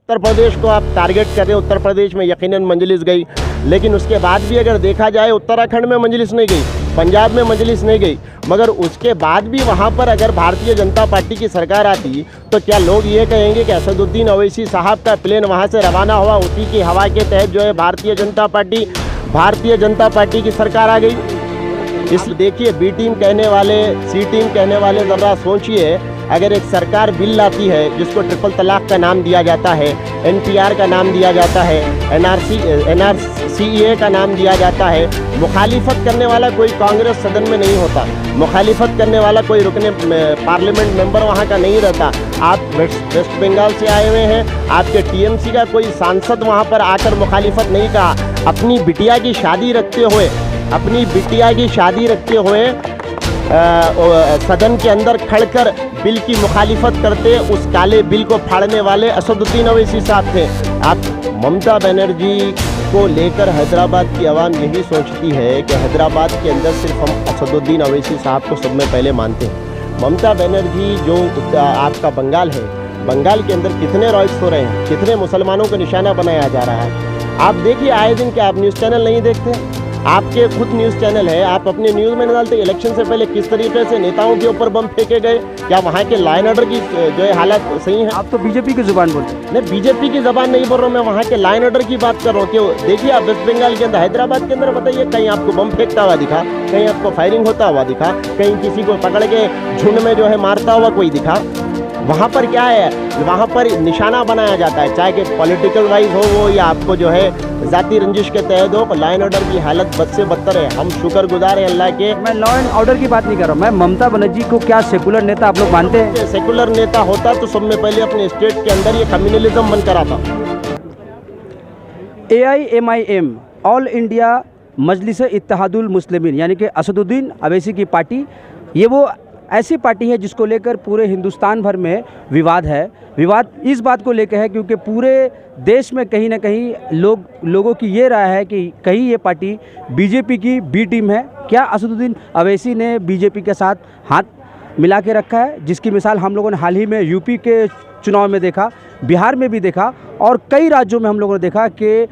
उत्तर प्रदेश को आप टारगेट कर रहे हैं। उत्तर प्रदेश में यकीनन मजलिस गई, लेकिन उसके बाद भी अगर देखा जाए उत्तराखंड में मजलिस नहीं गई, पंजाब में मजलिस नहीं गई, मगर उसके बाद भी वहाँ पर अगर भारतीय जनता पार्टी की सरकार आती तो क्या लोग ये कहेंगे कि असदुद्दीन ओवैसी साहब का प्लेन वहाँ से रवाना हुआ, उसी की हवा के तहत जो है भारतीय जनता पार्टी की सरकार आ गई। इसलिए देखिए, बी टीम कहने वाले, सी टीम कहने वाले, ज़रा सोचिए, अगर एक सरकार बिल लाती है जिसको ट्रिपल तलाक का नाम दिया जाता है, NPR का नाम दिया जाता है, NRCA का नाम दिया जाता है, मुखालिफत करने वाला कोई कांग्रेस सदन में नहीं होता, मुखालिफत करने वाला कोई रुकने पार्लियामेंट मेंबर वहाँ का नहीं रहता। आप वेस्ट बंगाल से आए हुए हैं, आपके TMC का कोई सांसद वहाँ पर आकर मुखालिफत नहीं कहा। अपनी बिटिया की शादी रखते हुए सदन के अंदर खड़कर बिल की मुखालिफत करते उस काले बिल को फाड़ने वाले असदुद्दीन ओवैसी साहब थे। आप ममता बनर्जी को लेकर हैदराबाद की आवाम यही सोचती है कि हैदराबाद के अंदर सिर्फ हम असदुद्दीन ओवैसी साहब को सब में पहले मानते हैं। ममता बनर्जी जो आपका बंगाल है, बंगाल के अंदर कितने रॉयट्स हो रहे हैं, कितने मुसलमानों को निशाना बनाया जा रहा है। आप देखिए आए दिन, क्या आप न्यूज़ चैनल नहीं देखते? आपके खुद न्यूज़ चैनल है, आप अपने न्यूज़ में न डालते इलेक्शन से पहले किस तरीके से नेताओं के ऊपर बम फेंके गए? क्या वहाँ के लॉ एंड ऑर्डर की जो है हालत सही है? आप तो बीजेपी की जुबान बोलते हैं। नहीं, बीजेपी की ज़बान नहीं बोल रहा हूँ मैं, वहाँ के लॉ एंड ऑर्डर की बात कर रहा हूँ। कि देखिए आप वेस्ट बंगाल के अंदर, हैदराबाद के अंदर बताइए, कहीं आपको बम फेंकता हुआ दिखा, कहीं आपको फायरिंग होता हुआ दिखा, कहीं किसी को पकड़ के झुंड में जो है मारता हुआ कोई दिखा? वहाँ पर क्या है, वहाँ पर निशाना बनाया जाता है, चाहे कि पॉलिटिकल वाइज हो वो, या आपको जो है ज़ाती रंजिश के तहत हो। लॉ एंड ऑर्डर की हालत बद से बदतर है। हम शुक्रगुजार हैं अल्लाह के। मैं लॉ एंड ऑर्डर की बात नहीं कर रहा हूँ, मैं ममता बनर्जी को क्या सेकुलर नेता आप लोग मानते हैं? सेकुलर नेता होता तो सब में पहले अपने स्टेट के अंदर ये कम्युनलिज्म बनकर आता। AIMIM ऑल इंडिया मजलिस इत्तेहादुल मुस्लिमीन यानी कि असदुद्दीन ओवैसी की पार्टी, ये वो ऐसी पार्टी है जिसको लेकर पूरे हिंदुस्तान भर में विवाद है। विवाद इस बात को लेकर है क्योंकि पूरे देश में कहीं ना कहीं लोगों की ये राय है कि कहीं ये पार्टी बीजेपी की बी टीम है। क्या असदुद्दीन ओवैसी ने बीजेपी के साथ हाथ मिला के रखा है, जिसकी मिसाल हम लोगों ने हाल ही में यूपी के चुनाव में देखा, बिहार में भी देखा, और कई राज्यों में हम लोगों ने देखा कि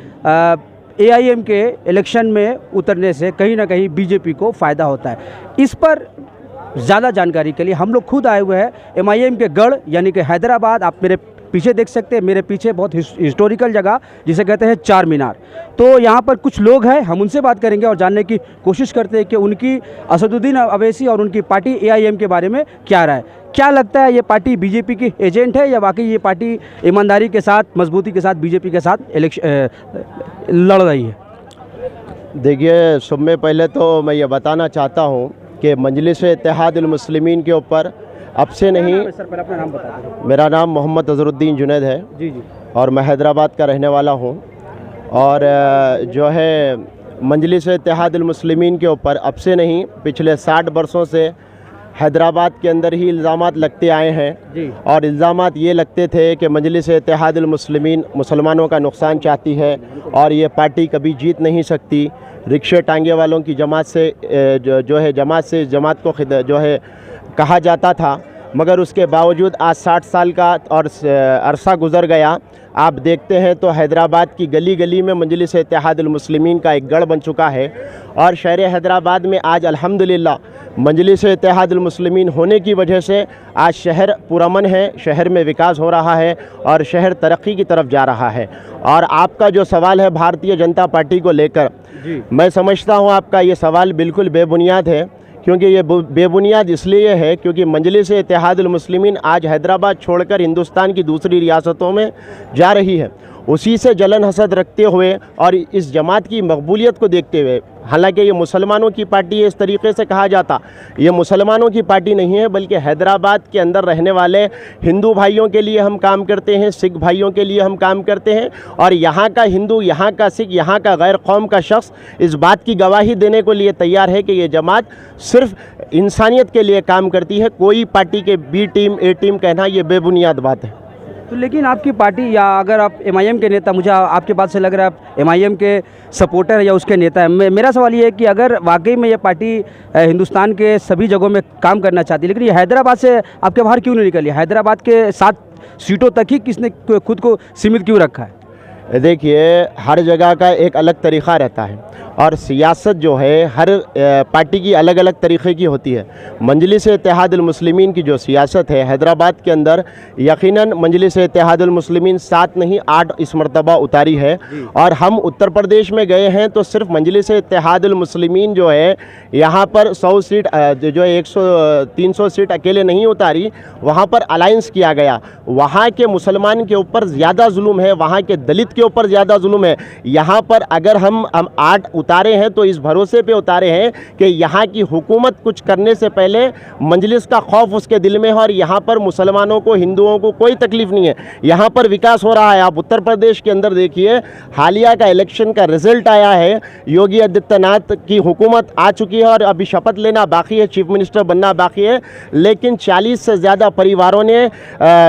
AIM के इलेक्शन में उतरने से कहीं ना कहीं बीजेपी को फ़ायदा होता है। इस पर ज़्यादा जानकारी के लिए हम लोग खुद आए हुए हैं MIM के गढ़ यानी कि हैदराबाद। आप मेरे पीछे देख सकते हैं, मेरे पीछे बहुत हिस्टोरिकल जगह जिसे कहते हैं चार मीनार। तो यहाँ पर कुछ लोग हैं, हम उनसे बात करेंगे और जानने की कोशिश करते हैं कि उनकी असदुद्दीन ओवैसी और उनकी पार्टी AIM के बारे में क्या राय। क्या लगता है, ये पार्टी बीजेपी की एजेंट है या वाकई ये पार्टी ईमानदारी के साथ, मजबूती के साथ बीजेपी के साथ लड़ रही है? देखिए, सब में पहले तो मैं ये बताना चाहता हूँ कि मजलिस इत्तेहादुल मुस्लिमीन के ऊपर अब से नहीं। सर पहले अपना नाम बता दीजिए। मेरा नाम मोहम्मद अजहरुद्दीन जुनैद है जी, और मैं हैदराबाद का रहने वाला हूँ। और जो है मजलिस इत्तेहादुल मुस्लिमीन के ऊपर अब से नहीं, पिछले 60 वर्षों से हैदराबाद के अंदर ही इल्ज़ामात लगते आए हैं जी। और इल्ज़ामात ये लगते थे कि मजलिस इत्तेहादुल मुस्लिमीन मुसलमानों का नुकसान चाहती है और ये पार्टी कभी जीत नहीं सकती। रिक्शे टांगे वालों की जमात से जमात को जो है कहा जाता था, मगर उसके बावजूद आज 60 साल का और अरसा गुज़र गया। आप देखते हैं तो हैदराबाद की गली गली में मजलिस इत्तेहादुल मुस्लिमीन का एक गढ़ बन चुका है और शहर हैदराबाद में आज अल्हम्दुलिल्लाह मजलिस इत्तेहादुल मुस्लिमीन होने की वजह से आज शहर पुरअमन है, शहर में विकास हो रहा है और शहर तरक्की की तरफ जा रहा है। और आपका जो सवाल है भारतीय जनता पार्टी को लेकर, मैं समझता हूँ आपका ये सवाल बिल्कुल बेबुनियाद है, क्योंकि ये बेबुनियाद इसलिए है क्योंकि मजलिस इत्तेहादुल मुस्लिमीन आज हैदराबाद छोड़कर हिंदुस्तान की दूसरी रियासतों में जा रही है। उसी से जलन हसद रखते हुए और इस जमात की मकबूलियत को देखते हुए, हालांकि ये मुसलमानों की पार्टी है इस तरीके से कहा जाता, ये मुसलमानों की पार्टी नहीं है, बल्कि हैदराबाद के अंदर रहने वाले हिंदू भाइयों के लिए हम काम करते हैं, सिख भाइयों के लिए हम काम करते हैं। और यहाँ का हिंदू, यहाँ का सिख, यहाँ का गैर कौम का शख्स इस बात की गवाही देने को लिए तैयार है कि ये जमात सिर्फ इंसानियत के लिए काम करती है। कोई पार्टी के बी टीम, ए टीम कहना ये बेबुनियाद बात है। तो लेकिन आपकी पार्टी, या अगर आप एमआईएम के नेता, मुझे आपके बात से लग रहा है आप एमआईएम के सपोर्टर है या उसके नेता है, मेरा सवाल ये है कि अगर वाकई में ये पार्टी हिंदुस्तान के सभी जगहों में काम करना चाहती है, लेकिन ये हैदराबाद से आपके बाहर क्यों नहीं निकली? हैदराबाद के 7 सीटों तक ही किसने खुद को सीमित क्यों रखा है? देखिए, हर जगह का एक अलग तरीक़ा रहता है और सियासत जो है हर पार्टी की अलग अलग तरीक़े की होती है। मजलिस-ए-इत्तेहादुल मुस्लिमीन की जो सियासत है हैदराबाद के अंदर, यकीनन मजलिस-ए-इत्तेहादुल मुस्लिमीन 7 नहीं 8 इस मरतबा उतारी है। और हम उत्तर प्रदेश में गए हैं तो सिर्फ मजलिस-ए-इत्तेहादुल मुस्लिमीन जो है यहाँ पर 100 सीट जो है 300 सीट अकेले नहीं उतारी, वहाँ पर अलाइंस किया गया। वहाँ के मुसलमान के ऊपर ज़्यादा जुल्म है, वहाँ के दलित के ऊपर ज़्यादा जुल्म है। यहाँ पर अगर हम 8 उतारे हैं तो इस भरोसे पे उतारे हैं कि यहाँ की हुकूमत कुछ करने से पहले मजलिस का खौफ उसके दिल में है और यहाँ पर मुसलमानों को, हिंदुओं को कोई तकलीफ़ नहीं है। यहाँ पर विकास हो रहा है। आप उत्तर प्रदेश के अंदर देखिए, हालिया का इलेक्शन का रिजल्ट आया है, योगी आदित्यनाथ की हुकूमत आ चुकी है और अभी शपथ लेना बाकी है, चीफ मिनिस्टर बनना बाकी है। लेकिन 40 से ज़्यादा परिवारों ने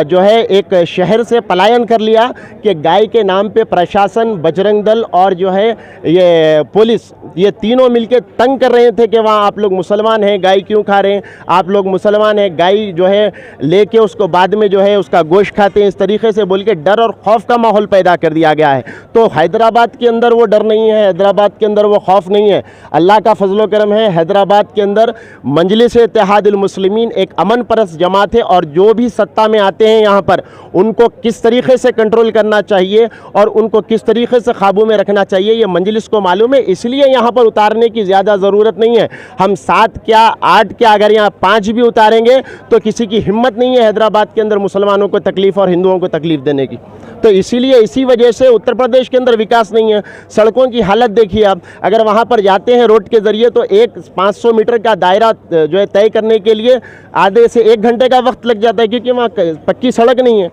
जो है एक शहर से पलायन कर लिया कि गाय के नाम पे प्रशासन, बजरंग दल और जो है ये पुलिस, ये तीनों मिलके तंग कर रहे थे कि वहाँ आप लोग मुसलमान हैं, गाय क्यों खा रहे हैं, आप लोग मुसलमान हैं, गाय जो है लेके उसको बाद में जो है उसका गोश्त खाते हैं, इस तरीके से बोल के डर और खौफ का माहौल पैदा कर दिया गया है। तो हैदराबाद के अंदर वो डर नहीं है, हैदराबाद के अंदर वो खौफ नहीं है। अल्लाह का फजलो करम है, हैदराबाद के अंदर मजलिस-ए-इत्तेहादुल मुस्लिमीन एक अमन परस्त जमात है और जो भी सत्ता में आते हैं यहाँ पर उनको किस तरीके से कंट्रोल करना चाहिए और उनको किस तरीके से काबू में रखना चाहिए ये मजलिस को मालूम है। इसलिए यहाँ पर उतारने की ज़्यादा ज़रूरत नहीं है। हम 7 क्या 8 क्या, अगर यहाँ 5 भी उतारेंगे तो किसी की हिम्मत नहीं है हैदराबाद के अंदर मुसलमानों को तकलीफ़ और हिंदुओं को तकलीफ़ देने की। तो इसीलिए इसी वजह से उत्तर प्रदेश के अंदर विकास नहीं है। सड़कों की हालत देखिए आप, अगर वहाँ पर जाते हैं रोड के ज़रिए तो एक 500 मीटर का दायरा जो है तय करने के लिए आधे से 1 घंटे का वक्त लग जाता है, क्योंकि वहाँ पक्की सड़क नहीं है।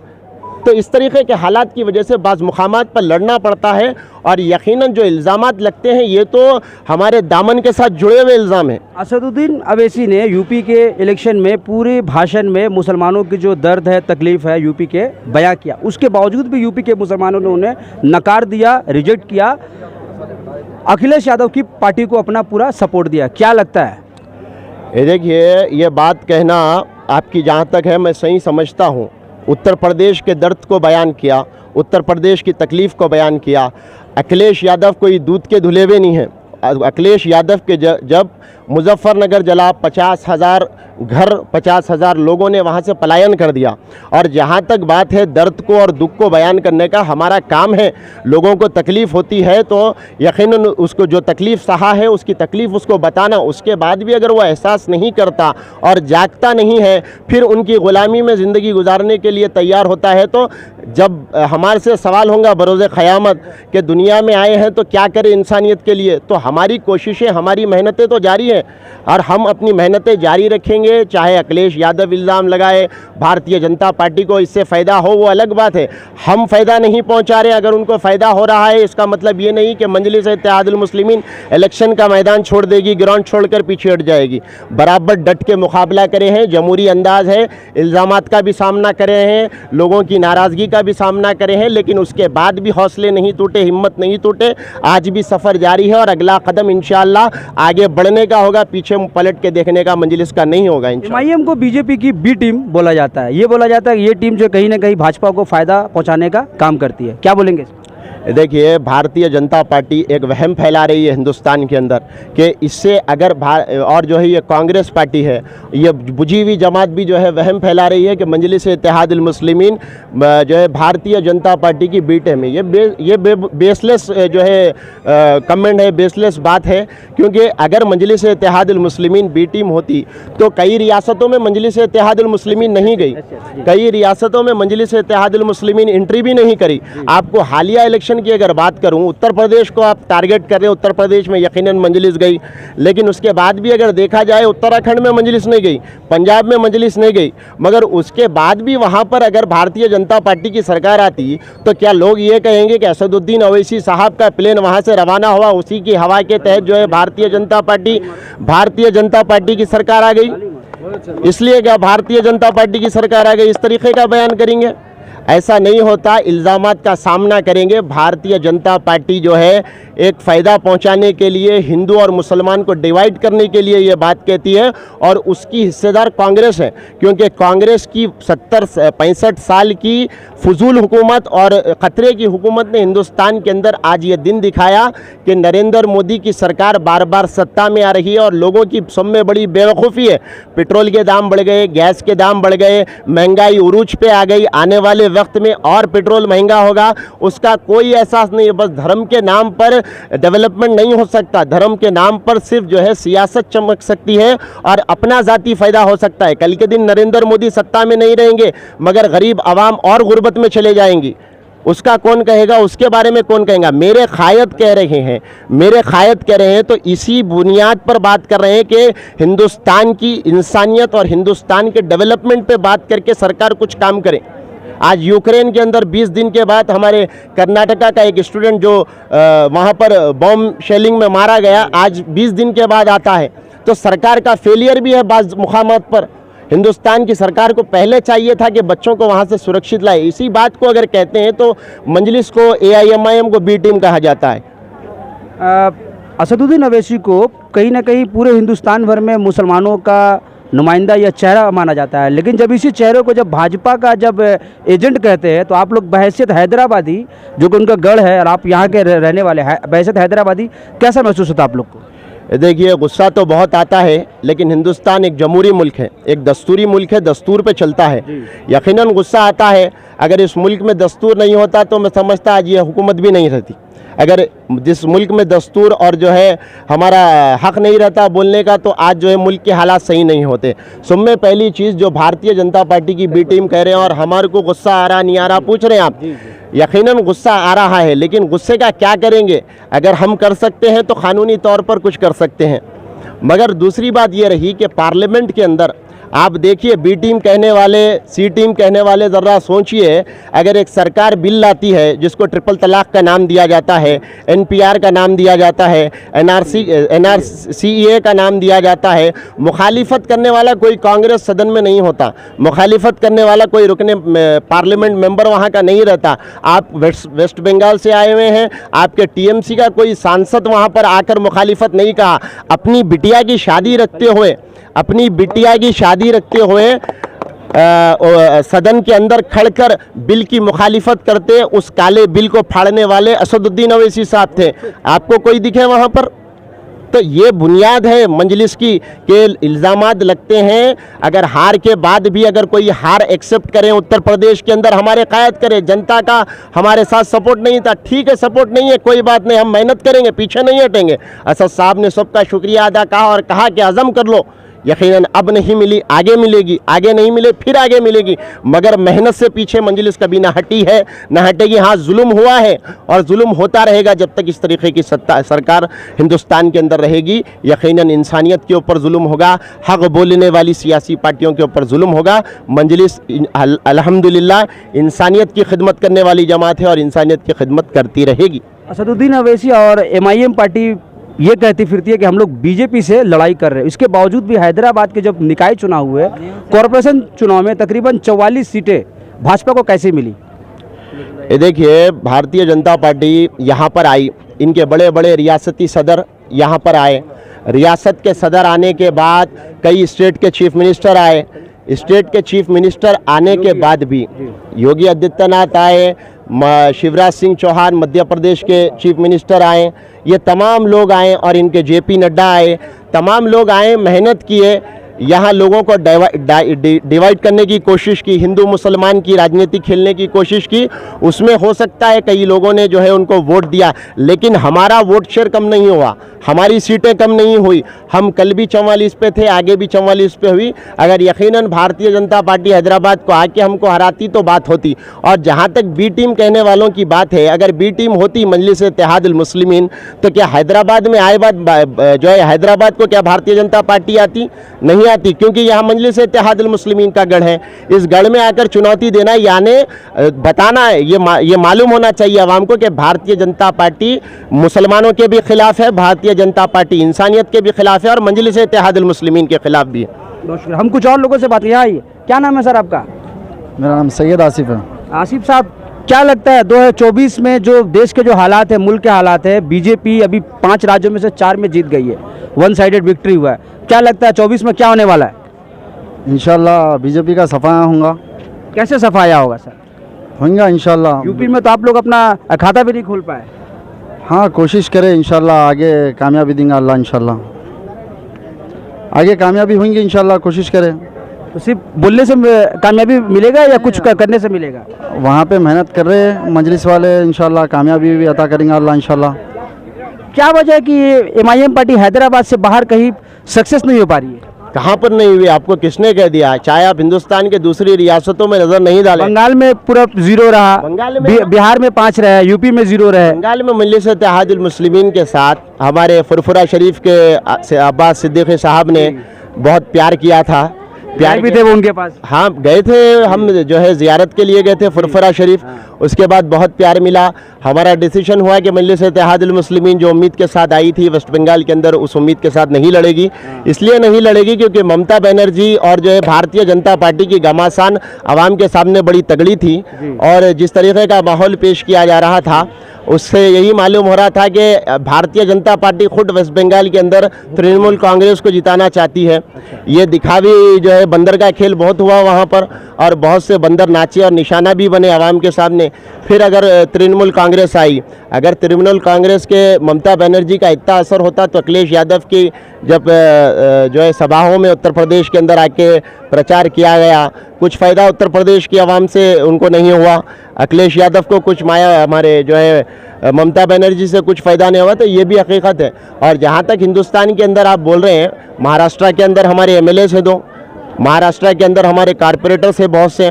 तो इस तरीके के हालात की वजह से बाज़ मुकामात पर लड़ना पड़ता है और यकीनन जो इल्ज़ामात लगते हैं ये तो हमारे दामन के साथ जुड़े हुए इल्ज़ाम हैं। असदुद्दीन अवैसी ने यूपी के इलेक्शन में पूरे भाषण में मुसलमानों की जो दर्द है, तकलीफ़ है यूपी के बयां किया। उसके बावजूद भी यूपी के मुसलमानों ने उन्हें नकार दिया, रिजेक्ट किया, अखिलेश यादव की पार्टी को अपना पूरा सपोर्ट दिया। क्या लगता है? ये देखिए, ये बात कहना आपकी जहाँ तक है मैं सही समझता हूँ। उत्तर प्रदेश के दर्द को बयान किया, उत्तर प्रदेश की तकलीफ़ को बयान किया। अखिलेश यादव कोई दूध के धुले हुए नहीं हैं। अखिलेश यादव के जब मुजफ्फरनगर जला, 50,000 घर, 50,000 लोगों ने वहाँ से पलायन कर दिया। और जहाँ तक बात है दर्द को और दुख को बयान करने का, हमारा काम है। लोगों को तकलीफ़ होती है तो यकीनन उसको जो तकलीफ़ सहा है उसकी तकलीफ़ उसको बताना। उसके बाद भी अगर वो एहसास नहीं करता और जागता नहीं है, फिर उनकी ग़ुलामी में ज़िंदगी गुजारने के लिए तैयार होता है, तो जब हमारे से सवाल होगा बरोज़ क़यामत कि दुनिया में आए हैं तो क्या करें इंसानियत के लिए, तो हमारी कोशिशें, हमारी मेहनतें तो जारी हैं और हम अपनी मेहनतें जारी रखेंगे। चाहे अखिलेश यादव इल्ज़ाम लगाए, भारतीय जनता पार्टी को इससे फ़ायदा हो वो अलग बात है। हम फ़ायदा नहीं पहुंचा रहे, अगर उनको फ़ायदा हो रहा है इसका मतलब ये नहीं कि मजलिस-ए-इत्तेहादुल मुस्लिमीन इलेक्शन का मैदान छोड़ देगी, ग्राउंड छोड़कर पीछे हट जाएगी। बराबर डट के मुकाबला करे हैं, जमहूरी अंदाज़ है, इल्ज़ामात का भी सामना करे हैं, लोगों की नाराज़गी का भी सामना करे हैं, लेकिन उसके बाद भी हौसले नहीं टूटे, हिम्मत नहीं टूटे। आज भी सफ़र जारी है और अगला कदम इंशाअल्लाह आगे बढ़ने का होगा, पीछे पलट के देखने का मजलिस का नहीं होगा। एमआईएम को बीजेपी की बी टीम बोला जाता है। ये बोला जाता है कि ये टीम जो कहीं ना कहीं भाजपा को फ़ायदा पहुंचाने का काम करती है। क्या बोलेंगे? देखिए, भारतीय जनता पार्टी एक वहम फैला रही है हिंदुस्तान के अंदर कि इससे अगर और जो है ये कांग्रेस पार्टी है, ये बुझी हुई जमात भी जो है वहम फैला रही है कि मजलिस-ए-इत्तेहादुल मुस्लिमीन जो है भारतीय जनता पार्टी की बी टीम है। ये बेसलेस जो है कमेंट है, बेसलेस बात है, क्योंकि अगर मजलिस-ए-इत्तेहादुल मुस्लिमीन बी टीम होती तो कई रियासतों में मजलिस-ए-इत्तेहादुल मुस्लिमीन नहीं गई, कई रियासतों में मजलिस-ए-इत्तेहादुल मुस्लिमीन एंट्री भी नहीं करी। आपको हालिया इलेक्शन की अगर बात करूं, उत्तर प्रदेश को आप टारगेट कर रहे हैं, उत्तर प्रदेश में यकीनन मजलिस गई, लेकिन उसके बाद भी अगर देखा जाए उत्तराखंड में मजलिस नहीं गई, पंजाब में मजलिस नहीं गई, मगर उसके बाद भी वहां पर अगर भारतीय जनता पार्टी की सरकार आती तो क्या लोग ये कहेंगे कि असदुद्दीन अवैसी साहब का प्लेन वहां से रवाना हुआ, उसी की हवा के तहत जो है भारतीय जनता पार्टी की सरकार आ गई, इसलिए क्या भारतीय जनता पार्टी की सरकार आ गई, इस तरीके का बयान करेंगे? ऐसा नहीं होता, इल्ज़ामात का सामना करेंगे। भारतीय जनता पार्टी जो है एक फ़ायदा पहुंचाने के लिए, हिंदू और मुसलमान को डिवाइड करने के लिए ये बात कहती है, और उसकी हिस्सेदार कांग्रेस है, क्योंकि कांग्रेस की 65 साल की फजूल हुकूमत और ख़तरे की हुकूमत ने हिंदुस्तान के अंदर आज ये दिन दिखाया कि नरेंद्र मोदी की सरकार बार बार सत्ता में आ रही है और लोगों की सब में बड़ी बेवकूफ़ी है। पेट्रोल के दाम बढ़ गए, गैस के दाम बढ़ गए, महंगाई उरूज पे आ गई, आने वाले वक्त में और पेट्रोल महंगा होगा, उसका कोई एहसास नहीं है। बस धर्म के नाम पर डेवलपमेंट नहीं हो सकता, धर्म के नाम पर सिर्फ जो है सियासत चमक सकती है और अपना ज़ाती फ़ायदा हो सकता है। कल के दिन नरेंद्र मोदी सत्ता में नहीं रहेंगे मगर गरीब आवाम और गुर्बत में चले जाएंगी, उसका कौन कहेगा, उसके बारे में कौन कहेगा। मेरे क़ायद कह रहे हैं, तो इसी बुनियाद पर बात कर रहे हैं कि हिंदुस्तान की इंसानियत और हिंदुस्तान के डेवलपमेंट पे बात करके सरकार कुछ काम करे। आज यूक्रेन के अंदर 20 दिन के बाद हमारे कर्नाटका का एक स्टूडेंट जो वहाँ पर बॉम्ब शेलिंग में मारा गया, आज 20 दिन के बाद आता है, तो सरकार का फेलियर भी है बाज़ मुकामात पर। हिंदुस्तान की सरकार को पहले चाहिए था कि बच्चों को वहाँ से सुरक्षित लाए। इसी बात को अगर कहते हैं तो मजलिस को, AIMIM को बी टीम कहा जाता है। असदुद्दीन अवैसी को कहीं ना कहीं पूरे हिंदुस्तान भर में मुसलमानों का नुमाइंदा या चेहरा माना जाता है, लेकिन जब इसी चेहरे को जब भाजपा का जब एजेंट कहते हैं तो आप लोग बहैसियत हैदराबादी, जो कि उनका गढ़ है और आप यहाँ के रहने वाले हैं, बहैसियत हैदराबादी कैसा महसूस होता है आप लोग को? देखिए, गुस्सा तो बहुत आता है, लेकिन हिंदुस्तान एक जमहूरी मुल्क है, एक दस्तूरी मुल्क है, दस्तूर पे चलता है। यकीनन गुस्सा आता है। अगर इस मुल्क में दस्तूर नहीं होता तो मैं समझता आज ये हुकूमत भी नहीं रहती। अगर जिस मुल्क में दस्तूर और जो है हमारा हक नहीं रहता बोलने का, तो आज जो है मुल्क के हालात सही नहीं होते। सब में पहली चीज़ जो भारतीय जनता पार्टी की बी टीम कह रहे हैं और हमारे को गुस्सा आ रहा नहीं आ रहा पूछ रहे हैं आप, यकीनन गुस्सा आ रहा है, लेकिन गुस्से का क्या करेंगे? अगर हम कर सकते हैं तो कानूनी तौर पर कुछ कर सकते हैं। मगर दूसरी बात ये रही कि पार्लियामेंट के अंदर आप देखिए, बी टीम कहने वाले, सी टीम कहने वाले, ज़रा सोचिए, अगर एक सरकार बिल लाती है जिसको ट्रिपल तलाक का नाम दिया जाता है, NPR का नाम दिया जाता है, NRCA का नाम दिया जाता है, मुखालिफत करने वाला कोई कांग्रेस सदन में नहीं होता, मुखालिफत करने वाला कोई रुकने पार्लियामेंट मेंबर वहाँ का नहीं रहता। आप वेस्ट बंगाल से आए हुए हैं, आपके TMC का कोई सांसद वहाँ पर आकर मुखालिफत नहीं कहा। अपनी बिटिया की शादी रखते हुए सदन के अंदर खड़कर बिल की मुखालिफत करते उस काले बिल को फाड़ने वाले असदुद्दीन अवैसी साहब थे। आपको कोई दिखे वहाँ पर? तो ये बुनियाद है मजलिस की कि इल्ज़ामात लगते हैं। अगर हार के बाद भी अगर कोई हार एक्सेप्ट करें, उत्तर प्रदेश के अंदर हमारे क़ायद करें, जनता का हमारे साथ सपोर्ट नहीं था, ठीक है, सपोर्ट नहीं है, कोई बात नहीं, हम मेहनत करेंगे, पीछे नहीं हटेंगे। असद साहब ने सबका शुक्रिया अदा कहा और कहा कि अज़म कर लो, यकीनन अब नहीं मिली, आगे मिलेगी, आगे नहीं मिले फिर आगे मिलेगी, मगर मेहनत से पीछे मजलिस कभी ना हटी है, ना हटेगी। हाँ, जुल्म हुआ है और जुल्म होता रहेगा जब तक इस तरीके की सरकार हिंदुस्तान के अंदर रहेगी। यकीनन इंसानियत के ऊपर जुल्म होगा, हक बोलने वाली सियासी पार्टियों के ऊपर जुल्म होगा। मजलिस अल्हम्दुलिल्लाह इंसानियत की खिदमत करने वाली जमात है और इंसानियत की खिदमत करती रहेगी। असदुद्दीन अवैसी और MIM पार्टी ये कहती फिरती है कि हम लोग BJP से लड़ाई कर रहे हैं। इसके बावजूद भी हैदराबाद के जब निकाय चुनाव हुए, कॉरपोरेशन चुनाव में तकरीबन 44 सीटें भाजपा को कैसे मिली? देखिए, भारतीय जनता पार्टी यहाँ पर आई, इनके बड़े बड़े रियासती सदर यहाँ पर आए, रियासत के सदर आने के बाद कई स्टेट के चीफ मिनिस्टर आए, स्टेट के चीफ मिनिस्टर आने के बाद भी योगी आदित्यनाथ आए, शिवराज सिंह चौहान मध्य प्रदेश के चीफ मिनिस्टर आए, ये तमाम लोग आए और इनके JP नड्डा आए, तमाम लोग आए, मेहनत किए, यहाँ लोगों को डिवाइड करने की कोशिश की, हिंदू मुसलमान की राजनीति खेलने की कोशिश की। उसमें हो सकता है कई लोगों ने जो है उनको वोट दिया, लेकिन हमारा वोट शेयर कम नहीं हुआ, हमारी सीटें कम नहीं हुई। हम कल भी 44 पे थे, आगे भी 44 पे हुई। अगर यकीनन भारतीय जनता पार्टी हैदराबाद को आके हमको हराती तो बात होती। और जहाँ तक बी टीम कहने वालों की बात है, अगर बी टीम होती मजलिस इत्तेहादुल मुस्लिमीन, तो क्या हैदराबाद में आए बाद जो है हैदराबाद को क्या भारतीय जनता पार्टी आती? नहीं आती, क्योंकि यहाँ मजलिस इत्तेहादुल मुस्लिमीन का गढ़ है। इस गढ़ में आकर चुनौती देना यानी बताना है, ये मालूम होना चाहिए आवाम को कि भारतीय जनता पार्टी मुसलमानों के भी खिलाफ है, भारतीय जनता पार्टी इंसानियत के भी खिलाफ है और मजलिस इत्तेहादुल मुस्लिमीन के खिलाफ भी है। हम कुछ और लोगों से बात किया। क्या नाम है सर आपका? मेरा नाम सैयद आसिफ है। आसिफ साहब, क्या लगता है 2024 में जो देश के जो हालात है, मुल्क के हालात है, बीजेपी अभी 5 राज्यों में से 4 में जीत गई है, वन साइडेड विक्ट्री हुआ है, क्या लगता है 24 में क्या होने वाला है? इंशाल्लाह बीजेपी का सफाया होगा। कैसे सफाया होगा सर? होगा इंशाल्लाह। यूपी में तो आप लोग अपना खाता भी नहीं खोल पाए। हाँ, कोशिश करें इंशाल्लाह, आगे कामयाबी देंगे अल्लाह इंशाल्लाह, आगे कामयाबी होंगी इंशाल्लाह, कोशिश करें। तो सिर्फ बोलने से कामयाबी मिलेगा या कुछ करने से मिलेगा? वहाँ पे मेहनत कर रहे हैं मजलिस वाले, इंशाल्लाह कामयाबी भी अता करेंगे अल्लाह इंशाल्लाह। क्या वजह है कि एमआईएम पार्टी हैदराबाद से बाहर कहीं सक्सेस नहीं हो पा रही है? कहाँ पर नहीं हुई? आपको किसने कह दिया? चाहे आप हिंदुस्तान के दूसरी रियासतों में नजर नहीं डालें, बंगाल में पूरा 0 रहा, बंगाल में बिहार में 5 रहे, यूपी में 0 रहे। बंगाल में मजलिस इत्तेहादुल मुस्लिमीन के साथ हमारे फुरफुरा शरीफ के अब्बास सिद्दीकी साहब ने बहुत प्यार किया था। प्यार भी थे वो उनके पास। हाँ, गए थे हम, जो है ज़ियारत के लिए गए थे फुरफुरा शरीफ। उसके बाद बहुत प्यार मिला। हमारा डिसीजन हुआ कि मजलिस इत्तेहादुल मुस्लिमीन जो उम्मीद के साथ आई थी वेस्ट बंगाल के अंदर, उस उम्मीद के साथ नहीं लड़ेगी। इसलिए नहीं लड़ेगी क्योंकि ममता बनर्जी और जो है भारतीय जनता पार्टी की घमासान आवाम के सामने बड़ी तगड़ी थी, और जिस तरीके का माहौल पेश किया जा रहा था उससे यही मालूम हो रहा था कि भारतीय जनता पार्टी खुद वेस्ट बंगाल के अंदर तृणमूल कांग्रेस को जिताना चाहती है। ये दिखावी जो है बंदर का खेल बहुत हुआ वहाँ पर, और बहुत से बंदर नाचे और निशाना भी बने आवाम के सामने। फिर अगर तृणमूल कांग्रेस आई, अगर तृणमूल कांग्रेस के ममता बनर्जी का इतना असर होता तो अखिलेश यादव की जब जो है सभाओं में उत्तर प्रदेश के अंदर आके प्रचार किया गया, कुछ फ़ायदा उत्तर प्रदेश की आवाम से उनको नहीं हुआ। अखिलेश यादव को कुछ माया, हमारे जो है ममता बनर्जी से कुछ फ़ायदा नहीं हुआ, तो ये भी हकीकत है। और जहाँ तक हिंदुस्तान के अंदर आप बोल रहे हैं, महाराष्ट्र के अंदर हमारे एमएलएस हैं 2, महाराष्ट्र के अंदर हमारे कारपोरेटर्स हैं बहुत से,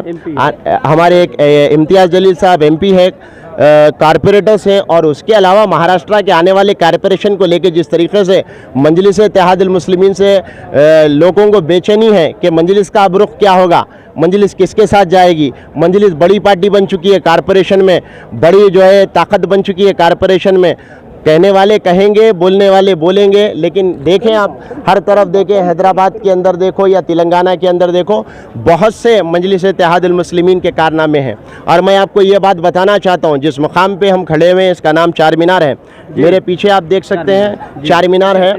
हमारे एक इम्तियाज़ जलील साहब एमपी है, कारपोरेटर्स हैं, और उसके अलावा महाराष्ट्र के आने वाले कारपोरेशन को लेकर जिस तरीके से मजलिस इत्तेहादुल मुस्लिमीन से लोगों को बेचैनी है कि मजलिस का अब रुख क्या होगा, मजलिस किसके साथ जाएगी। मजलिस बड़ी पार्टी बन चुकी है कारपोरेशन में, बड़ी जो है ताकत बन चुकी है कारपोरेशन में। कहने वाले कहेंगे, बोलने वाले बोलेंगे, लेकिन देखें आप हर तरफ देखें, हैदराबाद के अंदर देखो या तेलंगाना के अंदर देखो, बहुत से मजलिस इत्तेहादुल मुस्लिमीन के कारनामे हैं। और मैं आपको ये बात बताना चाहता हूँ, जिस मुकाम पे हम खड़े हुए हैं इसका नाम चार मीनार है। मेरे पीछे आप देख सकते हैं चार मीनार है,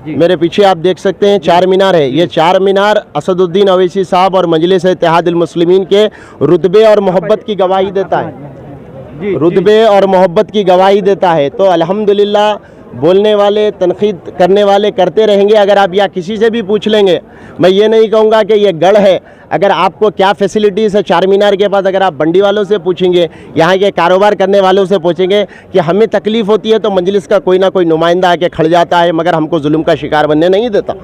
मेरे पीछे आप देख सकते हैं चार मीनार है। ये चार मीनार असदुद्दीन अवैसी साहब और मजलिस इत्तेहादुल मुस्लिमीन के रुतबे और मोहब्बत की गवाही देता है, रुतबे और मोहब्बत की गवाही देता है। तो अल्हम्दुलिल्लाह, बोलने वाले तनकीद करने वाले करते रहेंगे। अगर आप या किसी से भी पूछ लेंगे, मैं ये नहीं कहूँगा कि ये गढ़ है, अगर आपको क्या फैसिलिटीज़ है चार मीनार के पास, अगर आप बंडी वालों से पूछेंगे, यहाँ के कारोबार करने वालों से पूछेंगे कि हमें तकलीफ़ होती है तो मजलिस का कोई ना कोई नुमाइंदा आके खड़ जाता है, मगर हमको जुल्म का शिकार बनने नहीं देता।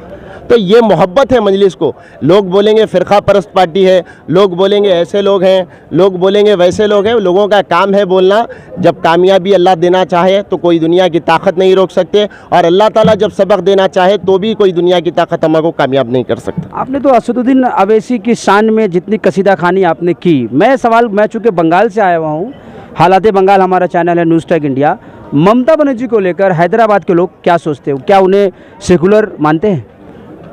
तो ये मोहब्बत है मजलिस को। लोग बोलेंगे फ़िरका परस्त पार्टी है, लोग बोलेंगे ऐसे लोग हैं, लोग बोलेंगे वैसे लोग हैं। लोगों का काम है बोलना। जब कामयाबी अल्लाह देना चाहे तो कोई दुनिया की ताकत नहीं रोक सकते, और अल्लाह ताला जब सबक देना चाहे तो भी कोई दुनिया की ताकत हमको कामयाब नहीं कर सकता। आपने तो असदुद्दीन अवैसी की शान में जितनी कसीदा खानी आपने की, मैं चूँकि बंगाल से आया हुआ हूँ, हालात बंगाल हमारा चैनल है news tag India, Mamata Banerjee को लेकर हैदराबाद के लोग क्या सोचते हैं? क्या उन्हें सेकुलर मानते हैं?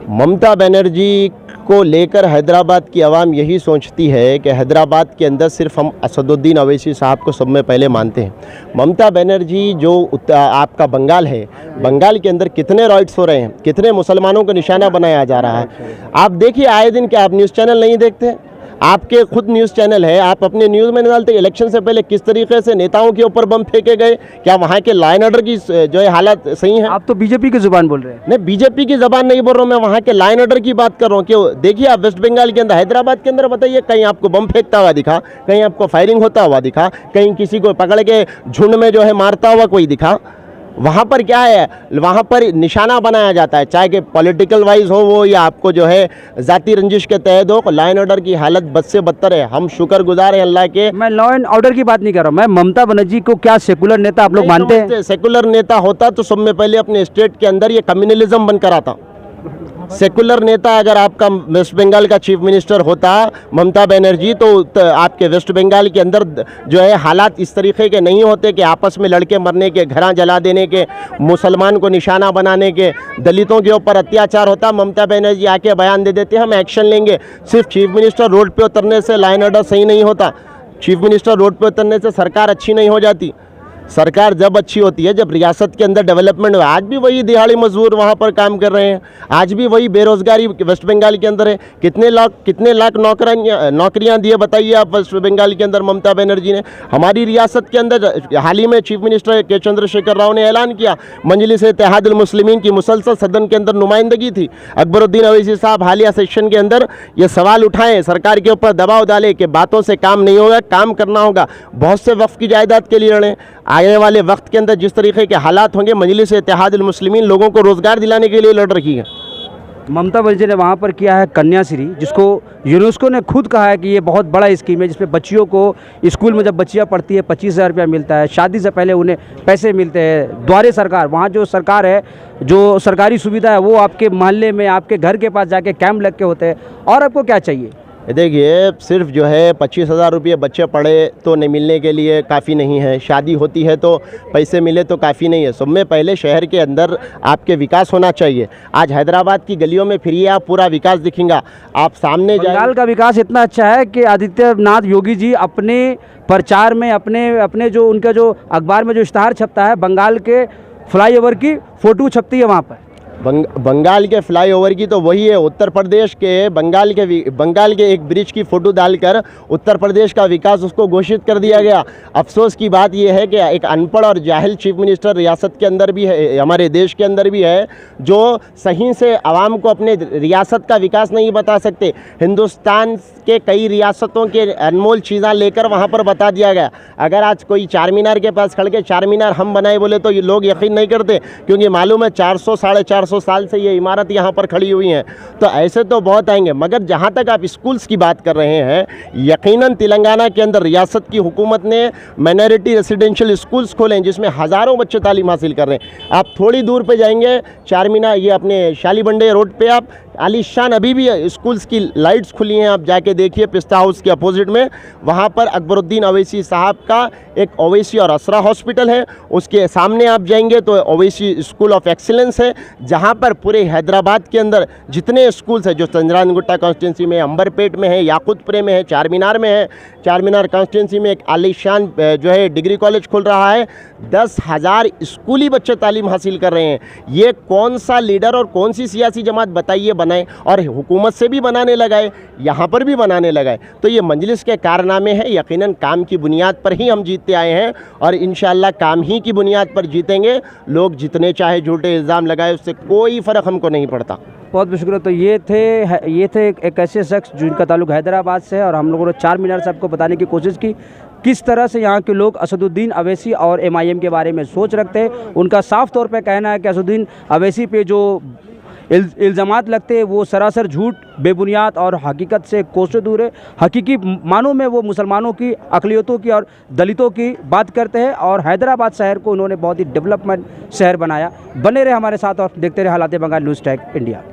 ममता बनर्जी को लेकर हैदराबाद की आवाम यही सोचती है कि हैदराबाद के अंदर सिर्फ हम असदुद्दीन अवैसी साहब को सब में पहले मानते हैं। ममता बनर्जी जो आपका बंगाल है, बंगाल के अंदर कितने राइट्स हो रहे हैं, कितने मुसलमानों को निशाना बनाया जा रहा है। आप देखिए आए दिन, क्या आप न्यूज़ चैनल नहीं देखते? आपके खुद न्यूज़ चैनल है, आप अपने न्यूज़ में डालते इलेक्शन से पहले किस तरीके से नेताओं के ऊपर बम फेंके गए। क्या वहाँ के लॉ एंड ऑर्डर की जो है हालत सही है? आप तो बीजेपी की जुबान बोल रहे हैं। नहीं, बीजेपी की ज़बान नहीं बोल रहा हूँ मैं, वहाँ के लॉ एंड ऑर्डर की बात कर रहा हूँ। कि देखिए आप वेस्ट बंगाल के अंदर, हैदराबाद के अंदर बताइए, कहीं आपको बम फेंकता हुआ दिखा, कहीं आपको फायरिंग होता हुआ दिखा, कहीं किसी को पकड़ के झुंड में जो है मारता हुआ कोई दिखा? वहाँ पर क्या है, वहाँ पर निशाना बनाया जाता है, चाहे कि पॉलिटिकल वाइज हो वो, या आपको जो है ज़ाती रंजिश के तहत हो। लॉ एंड ऑर्डर की हालत बद से बदतर है। हम शुक्रगुजार हैं अल्लाह के। मैं लॉ एंड ऑर्डर की बात नहीं कर रहा हूँ, मैं ममता बनर्जी को क्या सेकुलर नेता आप लोग मानते हैं? सेकुलर नेता होता तो सब में पहले अपने स्टेट के अंदर ये कम्युनलिज्म बनकर आता। सेकुलर नेता अगर आपका वेस्ट बंगाल का चीफ मिनिस्टर होता ममता बनर्जी, तो आपके वेस्ट बंगाल के अंदर जो है हालात इस तरीके के नहीं होते कि आपस में लड़के मरने के, घर जला देने के, मुसलमान को निशाना बनाने के, दलितों के ऊपर अत्याचार होता। ममता बनर्जी आके बयान दे देते हम एक्शन लेंगे। सिर्फ चीफ मिनिस्टर रोड पे उतरने से लॉ एंड ऑर्डर सही नहीं होता। चीफ मिनिस्टर रोड पे उतरने से सरकार अच्छी नहीं हो जाती। सरकार जब अच्छी होती है जब रियासत के अंदर डेवलपमेंट हो। आज भी वही दिहाड़ी मजदूर वहाँ पर काम कर रहे हैं, आज भी वही बेरोजगारी वेस्ट बंगाल के अंदर है। कितने लाख नौकरियाँ दिए बताइए आप वेस्ट बंगाल के अंदर ममता बनर्जी ने। हमारी रियासत के अंदर हाल ही में चीफ मिनिस्टर के चंद्रशेखर राव ने ऐलान किया, मजलिस इत्तेहादुल मुस्लिमीन की मुसलसल सदन के अंदर नुमाइंदगी थी। अकबरुद्दीन अवैसी साहब हालिया सेशन के अंदर ये सवाल उठाएं, सरकार के ऊपर दबाव डाले कि बातों से काम नहीं होगा, काम करना होगा। बहुत से वक्फ की जायदाद के लिए लड़ें। आने वाले वक्त के अंदर जिस तरीके के हालात होंगे, मजलिस इत्तेहादुल मुस्लिमीन लोगों को रोज़गार दिलाने के लिए लड़ रही है। ममता बनर्जी ने वहाँ पर किया है कन्याश्री, जिसको यूनेस्को ने खुद कहा है कि ये बहुत बड़ा स्कीम है, जिसमें बच्चियों को स्कूल में जब बच्चियाँ पढ़ती है 25,000 रुपया मिलता है, शादी से पहले उन्हें पैसे मिलते हैं। द्वारे सरकार, वहाँ जो सरकार है, जो सरकारी सुविधा है वो आपके मोहल्ले में, आपके घर के पास जाके कैंप लग के होते हैं। और आपको क्या चाहिए? देखिए, सिर्फ जो है 25,000 रुपये बच्चे पढ़े तो नहीं मिलने के लिए काफ़ी नहीं है, शादी होती है तो पैसे मिले तो काफ़ी नहीं है। सब में पहले शहर के अंदर आपके विकास होना चाहिए। आज हैदराबाद की गलियों में फिरिए, आप पूरा विकास दिखेगा। आप सामने बंगाल का विकास इतना अच्छा है कि आदित्यनाथ योगी जी अपने प्रचार में, अपने जो उनका जो अखबार में जो इश्तहार छपता है, बंगाल के फ्लाईओवर की फ़ोटो छपती है वहाँ पर। बंगाल के फ्लाईओवर की तो वही है। उत्तर प्रदेश के बंगाल के एक ब्रिज की फ़ोटो डालकर उत्तर प्रदेश का विकास उसको घोषित कर दिया गया। अफसोस की बात यह है कि एक अनपढ़ और जाहिल चीफ मिनिस्टर रियासत के अंदर भी है, हमारे देश के अंदर भी है, जो सही से आवाम को अपने रियासत का विकास नहीं बता सकते। हिंदुस्तान के कई रियासतों के अनमोल चीज़ें लेकर वहाँ पर बता दिया गया। अगर आज कोई चार मीनार के पास खड़ के चार मीनार हम बनाए बोले तो ये लोग यकीन नहीं करते, क्योंकि मालूम है 400 साढ़े 400 साल से ये इमारत यहाँ पर खड़ी हुई हैं। तो ऐसे तो बहुत आएंगे, मगर जहाँ तक आप स्कूल्स की बात कर रहे हैं, यकीनन तेलंगाना के अंदर रियासत की हुकूमत ने माइनॉरिटी रेसिडेंशियल स्कूल्स खोले हैं, जिसमें हज़ारों बच्चे तालीम हासिल कर रहे हैं। आप थोड़ी दूर पे जाएंगे, चार मीनार, ये अपने शालीबंडे रोड पे आप आलीशान अभी भी स्कूल्स की लाइट्स खुली हैं, आप जाके देखिए पिस्ता हाउस के अपोजिट में। वहाँ पर अकबरुद्दीन अवैसी साहब का एक ओवैसी और असरा हॉस्पिटल है, उसके सामने आप जाएंगे तो ओवैसी स्कूल ऑफ एक्सीलेंस है, जहाँ पर पूरे हैदराबाद के अंदर जितने स्कूल्स हैं, जो चंद्रानगुट्टा कॉन्स्टिट्यूंसी में, अंबरपेट में है, याकूतपुरे में है, चार मीनार में है, चार मीनार कॉन्स्टिट्यूंसी में एक आलीशान जो है डिग्री कॉलेज खुल रहा है। 10,000 स्कूली बच्चे तालीम हासिल कर रहे हैं। ये कौन सा लीडर और कौन सी सियासी जमात बताइए बनाए, और हुकूमत से भी बनाने लगाए, यहाँ पर भी बनाने लगाए। तो ये मजलिस के कारनामे हैं। यकीनन काम की बुनियाद पर ही हम जीतते आए हैं और इंशाअल्लाह काम ही की बुनियाद पर जीतेंगे। लोग जितने चाहे झूठे इल्ज़ाम लगाए, उससे कोई फ़र्क हमको नहीं पड़ता। बहुत शुक्रिया। तो ये थे एक ऐसे शख्स जिनका ताल्लुक हैदराबाद से है, और हम लोगों ने चार मीनार से आपको बताने की कोशिश की किस तरह से यहाँ के लोग असदुद्दीन अवैसी और MIM के बारे में सोच रखते हैं। उनका साफ तौर पे कहना है कि असदुद्दीन अवैसी पे जो इल्ज़ामात लगते हैं वो सरासर झूठ, बेबुनियाद और हकीकत से कोसों दूर है। हकीकी मानों में वो मुसलमानों की, अक़लियतों की और दलितों की बात करते हैं, और हैदराबाद शहर को उन्होंने बहुत ही डेवलपमेंट शहर बनाया। बने रहे हमारे साथ और देखते रहे हालात बंगाल न्यूज़ टैग इंडिया।